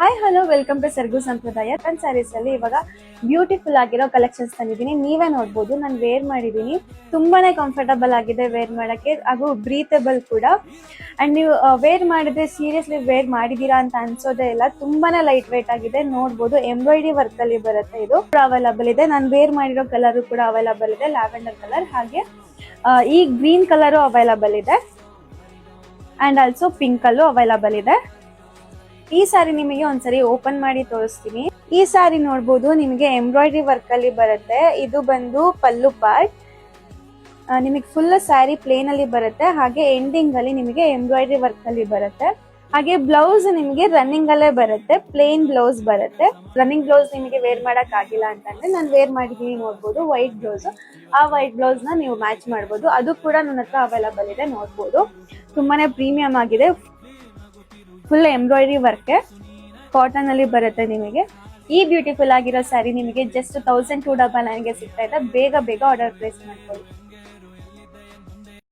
Hi hello welcome to ಸರ್ಗು ಸಂಪ್ರದಾಯ ಕನ್ ಸ್ಯಾರೀಸ್ ಅಲ್ಲಿ ಇವಾಗ ಬ್ಯೂಟಿಫುಲ್ ಆಗಿರೋ ಕಲೆಕ್ಷನ್ಸ್ ತಂದಿದ್ದೀನಿ. ನೀವೇ ನೋಡ್ಬೋದು, ನಾನು ವೇರ್ ಮಾಡಿದ್ದೀನಿ. ತುಂಬಾನೇ ಕಂಫರ್ಟಬಲ್ ಆಗಿದೆ ವೇರ್ ಮಾಡಕ್ಕೆ, ಹಾಗೂ ಬ್ರೀತಬಲ್ ಕೂಡ. ಅಂಡ್ ನೀವು ವೇರ್ ಮಾಡಿದ್ರೆ ಸೀರಿಯಸ್ಲಿ ವೇರ್ ಮಾಡಿದೀರಾ ಅಂತ ಅನ್ಸೋದೇ ಇಲ್ಲ. ತುಂಬಾನೇ ಲೈಟ್ ವೇಟ್ ಆಗಿದೆ. ನೋಡ್ಬೋದು ಎಂಬ್ರಾಯ್ಡರಿ ವರ್ಕ್ ಅಲ್ಲಿ ಬರುತ್ತೆ. ಇದು ಅವೈಲಬಲ್ ಇದೆ. ನಾನು ವೇರ್ ಮಾಡಿರೋ ಕಲರ್ ಕೂಡ ಅವೈಲಬಲ್ ಇದೆ, ಲ್ಯಾವೆಂಡರ್ ಕಲರ್. ಹಾಗೆ ಈ ಗ್ರೀನ್ ಕಲರ್ ಅವೈಲಬಲ್ ಇದೆ ಅಂಡ್ ಆಲ್ಸೋ ಪಿಂಕ್ ಅಲ್ಲೂ ಅವೈಲಬಲ್ ಇದೆ. ಈ ಸಾರಿ ನಿಮಗೆ ಒಂದ್ಸರಿ ಓಪನ್ ಮಾಡಿ ತೋರಿಸ್ತೀನಿ. ಈ ಸಾರಿ ನೋಡ್ಬೋದು, ನಿಮಗೆ ಎಂಬ್ರಾಯ್ಡರಿ ವರ್ಕ್ ಅಲ್ಲಿ ಬರುತ್ತೆ. ಇದು ಬಂದು ಪಲ್ಲು ಪಾರ್ಟ್. ನಿಮಗೆ ಫುಲ್ ಸ್ಯಾರಿ ಪ್ಲೇನ್ ಅಲ್ಲಿ ಬರುತ್ತೆ. ಹಾಗೆ ಎಂಡಿಂಗ್ ಅಲ್ಲಿ ನಿಮಗೆ ಎಂಬ್ರಾಯ್ಡರಿ ವರ್ಕ್ ಅಲ್ಲಿ ಬರುತ್ತೆ. ಹಾಗೆ ಬ್ಲೌಸ್ ನಿಮಗೆ ರನ್ನಿಂಗ್ ಅಲ್ಲೇ ಬರುತ್ತೆ, ಪ್ಲೇನ್ ಬ್ಲೌಸ್ ಬರುತ್ತೆ. ರನ್ನಿಂಗ್ ಬ್ಲೌಸ್ ನಿಮಗೆ ವೇರ್ ಮಾಡಕ್ ಆಗಿಲ್ಲ ಅಂತಂದ್ರೆ ನಾನು ವೇರ್ ಮಾಡಿದೀನಿ. ನೋಡ್ಬೋದು ವೈಟ್ ಬ್ಲೌಸ್. ಆ ವೈಟ್ ಬ್ಲೌಸ್ ನ ನೀವು ಮ್ಯಾಚ್ ಮಾಡ್ಬೋದು. ಅದು ಕೂಡ ನನ್ನ ಹತ್ರ ಅವೈಲಬಲ್ ಇದೆ. ನೋಡ್ಬೋದು ತುಂಬಾನೇ ಪ್ರೀಮಿಯಂ ಆಗಿದೆ. ಫುಲ್ ಎಂಬ್ರಾಯ್ಡರಿ ವರ್ಕ್ ಕಾಟನ್ ಅಲ್ಲಿ ಬರುತ್ತೆ. ನಿಮಗೆ ಈ ಬ್ಯೂಟಿಫುಲ್ ಆಗಿರೋ ಸ್ಯಾರಿ ನಿಮಗೆ ಜಸ್ಟ್ 1299 ಗೆ ಸಿಗ್ತಾ ಇದೆ. ಬೇಗ ಆರ್ಡರ್ ಪ್ಲೇಸ್ ಮಾಡ್ಕೊಳ್ಳಿ.